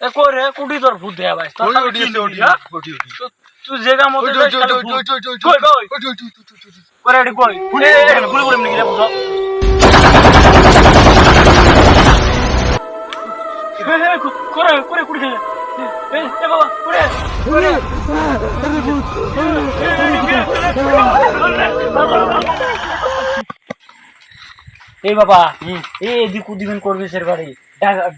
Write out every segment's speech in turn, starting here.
এ কই রে কুটি তোর ভূত দেয়া ভাই তোর ওটি তুই জায়গা মতো কই করে এডি কই কুড়ে কুড়ে কুড়ে নিয়ে গেলে বুঝো করে করে কুড়ে এ বাবা কুড়ে কুড়ে এই বাবা এই দিকু দিবেন করবে সের বাড়ি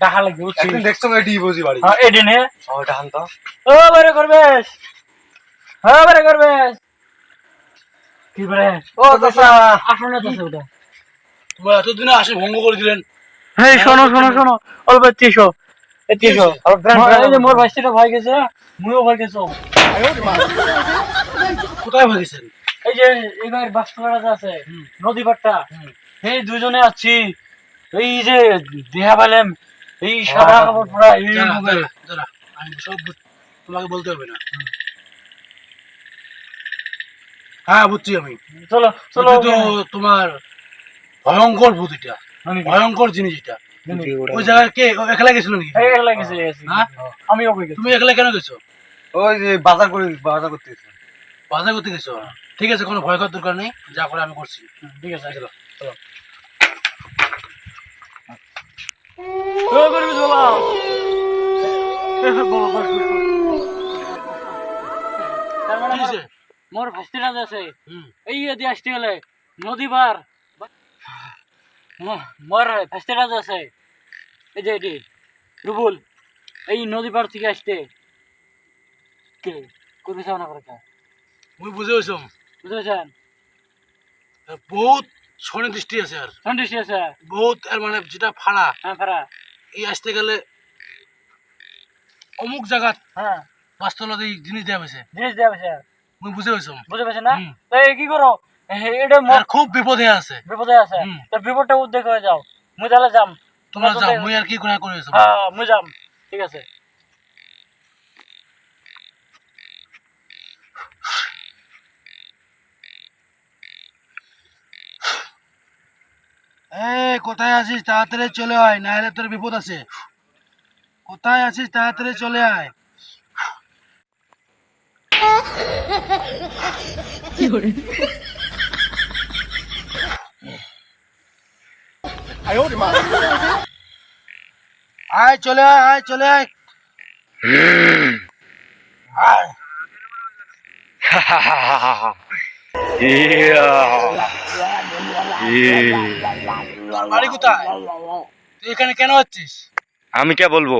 ডাহা লাগবে একদিন দেখছো এডি বুঝি বাড়ি হ্যাঁ এডি নে ওটা হান তো ও বারে করবেস হ্যাঁ বারে করবেস কি বারে ও দাদা আসো না দাদা ওটা তোমরা এতদিনে আসে ভঙ্গ করে দিলেন এই শোনো অল্প এতিশো আর এই যে মোর ভাইস্তিটা ভয় গেছে মুইও ভয় গেছো কোথায় ভাগিছেন এই যে এবার বাস্তবতা আছে নদী পাটটা এই দুজনে আছি এই যে দেহা পেলাম এই সাদা কাপড় পরা এই দাঁড়া আমি সব তোমাকে বলতে হবে না হ্যাঁ বুঝছি আমি চলো তো তোমার ভয়ঙ্কর ভূত এটা ভয়ঙ্কর জিনিস এটা ওই জায়গায় কে একলা গেছিল নাকি একলা গেছে আমিও গেছি তুমি একলা কেন গেছো ওই যে বাজার করতে গেছি বাজার করতে গেছো ঠিক আছে কোনো ভয় করার দরকার নেই যা করে আমি করছি ঠিক আছে চলো মোর ভাস্তিরা আছে এই দিয়ে আসতে গেলে নদী পার মোর ভাস্তিরা আছে এই যে এটি রুবুল এই নদী পার থেকে আসতে কে করবি চাও না করে মুই বুঝে হইছম বুঝেছেন বহুত শনি দৃষ্টি আছে আর সন্তুষ্টি আছে বহুত আর মানে যেটা ফাড়া হ্যাঁ ফেরা এই আসতে গেলে অমুক জায়গা হ্যাঁ বাস্তবতা জিনিস দেওয়া হয়েছে জিনিস দেওয়া হয়েছে মুই বুঝে হইছম বুঝে পেয়েছেন না তো এই কি করো এটা আর খুব বিপদে আছে বিপদে আছে তো বিপদটা উদ্বেগ হয়ে যাও মুই তাহলে যাম তোমরা যাও মুই আর কি গুনাহ করেছো হ্যাঁ মুই যাম ঠিক আছে কোথায় আছিস তাড়াতাড়ি চলে আয় না হলে তোর বিপদ আছে কোথায় আছিস তাড়াতাড়ি চলে আয় আয় চলে আয় চলে আয় আয় বাড়ি কোথায় তুই এখানে কেন আছিস আমি কে বলবো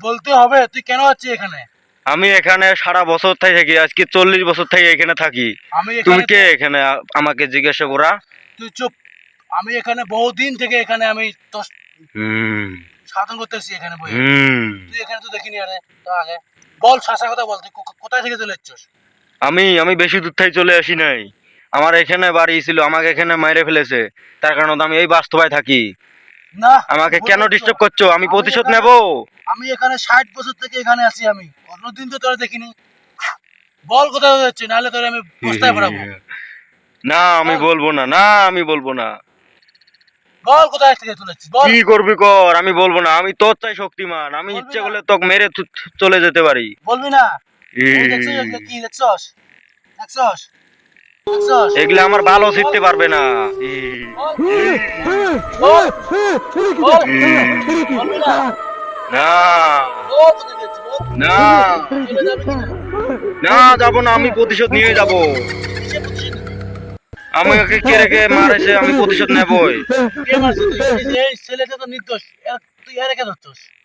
বলতে হবে তুই কেন আছিস এখানে আমি এখানে সারা বছর থেকে থাকি আজকে 40 বছর থেকে এখানে থাকি আমি তুমি কে এখানে আমাকে জিজ্ঞাসা করা তুই চুপ আমি এখানে বহুদিন থেকে এখানে আমি সাধন করতেছি এখানে বই তুই এখানে তো দেখিনি আরে তো আগে বল শাসা কথা বল তুই কোথায় থেকে চলে এসেছিস আমি বেশি দূর থেকে চলে আসি নাই আমার এখানে বাড়ি ছিল আমাকে এখানে মাইরে ফেলেছে তার কারণে আমি এই বাস্তবায় থাকি না আমাকে কেন ডিস্টার্ব করছো আমি প্রতিশোধ নেব আমি এখানে 60 বছর থেকে এখানে আছি আমি কোনদিন তো তোরা দেখিনি বল কোথায় যাচ্ছে নালে তোরে আমি পস্তায় পড়াবো না আমি বলবো না না আমি বলবো না বল কোথায় থেকে চলেছিস বল কি করবি কর আমি বলবো না আমি তোর চাই শক্তিমান আমি ইচ্ছে করলে তোকে মেরে চলে যেতে পারি বলবি না কি দেখছস দেখছস এগুলা আমার ভালো শিখতে পারবে না না না না যাবো না আমি প্রতিশোধ নিয়ে যাবো আমাকে কে রেখে মারেছে আমি প্রতিশোধ নেবই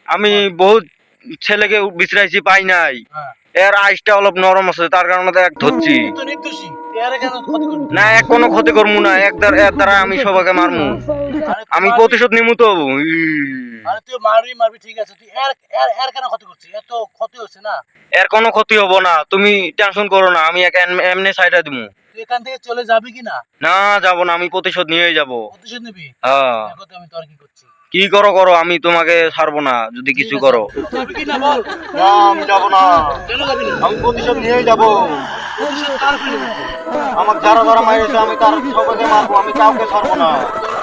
আমি বহুত ছেলেকে বিছরাইছি পাই নাই এর আইসটা অলপ নরম আছে তার কারণে তো এক ধরছি না এক কোনো ক্ষতি করবো না এর দ্বারা আমি সবাইকে মারমু আমি প্রতিশোধ নিমু তো এর কোনো ক্ষতি হবো না তুমি টেনশন করো না আমি এমনি সাইডে দিমু এখান থেকে চলে যাবি কি না না যাবো না আমি প্রতিশোধ নিয়েই যাবো প্রতিশোধ নিবি হ্যাঁ আমি তোর কি করছি কি করো আমি তোমাকে ছাড়বো না যদি কিছু করো যাবি কি না বল না আমি যাবো না কেন যাবি না আমি প্রতিশোধ নিয়েই যাবো প্রতিশোধ কার ফেলে আমার যারা মাইরেছে আমি তার সবাইকে মারবো আমি কাউকে ছাড়বো না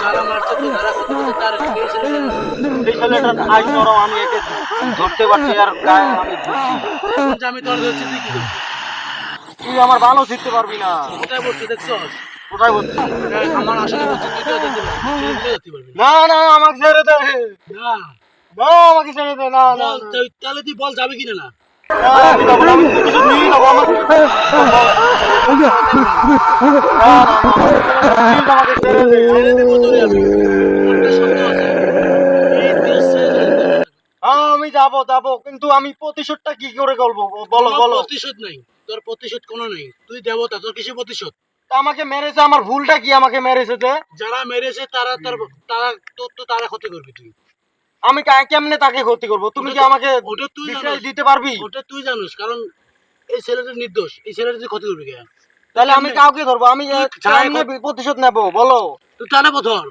যারা মারছে তো যারা ক্ষতি করছে তার এই ছেলেটা এই ছেলেটা আজ ধরো আমি একে ধরতে পারছি আর গায়ে আমি ধরছি। এখন যে আমি তোর ধরছি তুই কি করছিস? তুই আমার ভালো শিখতে পারবি না। কোথায় বলছিস দেখছস? কোথায় বলছিস? আমার আসলে বলছি তুই তো দেখতে পারবি না, তুই দেখতে পারবি না। না না আমাকে ছেড়ে দে, না না আমাকে ছেড়ে দে, না না বল তাহলে তুই বল যাবে কিনা না? না, আমি যাবো না, আমি কিছু নিয়ে যাবো আমার। না, না, না, আমাকে ছেড়ে দে। ছেড়ে দেবো তোরে আমি। একটা শব্দ আছে, এই দেশ ছেড়ে দিলে তোরে। আমি যাবো কিন্তু আমি প্রতিশোধটা কি করে করবো বলো কোনো বলো। প্রতিশোধ নাই, তোর প্রতিশোধ কোনো নেই। তুই দেবতা, তোর কিসের প্রতিশোধ? আমাকে মেরেছে, আমার ভুলটা কি আমাকে মেরেছে যে? যারা মেরেছে তারা তারা তোর তো তারা ক্ষতি করবি তুই। আমি কেমনে তাকে ক্ষতি করবো? তুমি কি আমাকে ওটা তুই বিশ্বাস জানিস, দিতে পারবি? ওটা তুই জানিস, কারণ এই ছেলেটা নির্দোষ, এই ছেলেটা তুই ক্ষতি করবি কেন? তাহলে আমি কাউকে ধরবো? আমি কেমনে প্রতিশোধ নেবো বলো? তুই তারা ধর।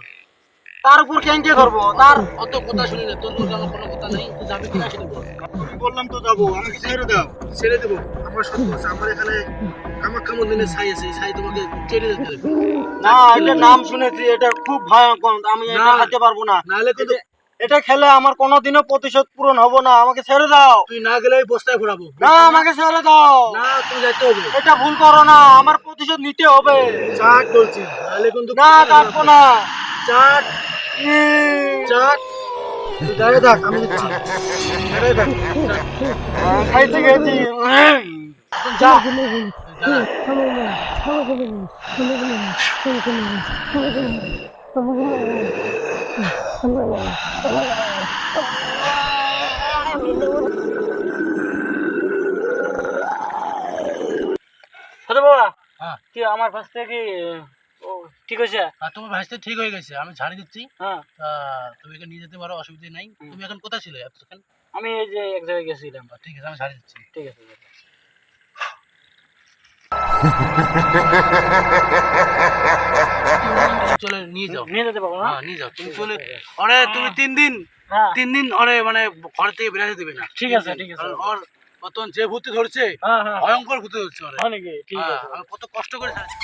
তার উপর কেঙ্কে ধরবো? তার অত কথা শুনি না, তোর আমার কোনো কথা নেই, তুই যাবি কিনা সেটা বল। আমি বললাম তো যাবো, আমাকে ছেড়ে দাও। ছেড়ে দেবো, আমার সত্য আছে, আমার এখানে কামাখ্যা মন্দিরের ছাই আছে, এই ছাই তোমাকে ছেড়ে যেতে দেবে। না, এটা নাম শুনেছি, এটা খুব ভয়ঙ্কর, আমি এটা না, খেতে পারবো না। নাহলে কিন্তু এটা খেলে আমার কোনোদিনও প্রতিশোধ পূরণ হবো না, আমাকে ছেড়ে দাও। তুই না গেলে আমি বস্তায় ঘোরাবো। না, আমাকে ছেড়ে দাও। না, তুই যাইতে হবে। এটা ভুল করো না, আমার প্রতিশোধ নিতে হবে। চাট বলছি, নাহলে কিন্তু না, কাটবো না। চাট চাট। তুই দাঁড়িয়ে থাক, আমি দিচ্ছি। দাঁড়িয়ে থাক। খাইছি এখন যা। যা। আরে বাবা, হ্যাঁ। কি আমার কাছ থেকে কি ও ঠিক আছে? আর তোমার ভাইসটা ঠিক হয়ে গেছে, আমি ঝাড়ি দিচ্ছি। হ্যাঁ, তুমি এখানে নিয়ে যেতে পারো, অসুবিধা নাই। তুমি এখন কোথায় ছিলে এতক্ষণ? আমি এই যে এক জায়গায় গেছিলাম। ঠিক আছে, আমি ঝাড়ি দিচ্ছি। ঠিক আছে। চলে নিয়ে যাও। নিয়ে যেতে পারবো না? হ্যাঁ, নিয়ে যাও, তুমি চলে। ওরে তুমি 3 দিন হ্যাঁ, 3 দিন ওরে মানে ঘর থেকে বেরোতে দেবে না। ঠিক আছে, ঠিক আছে। কারণ ওর বর্তমান যে ভূতে ধরছে, হ্যাঁ, হ্যাঁ, ভয়ঙ্কর ভূতে ধরছে ওরে। হয় নাকি? ঠিক হ্যাঁ, আছে। আমি কত কষ্ট করে ছাড়ছি।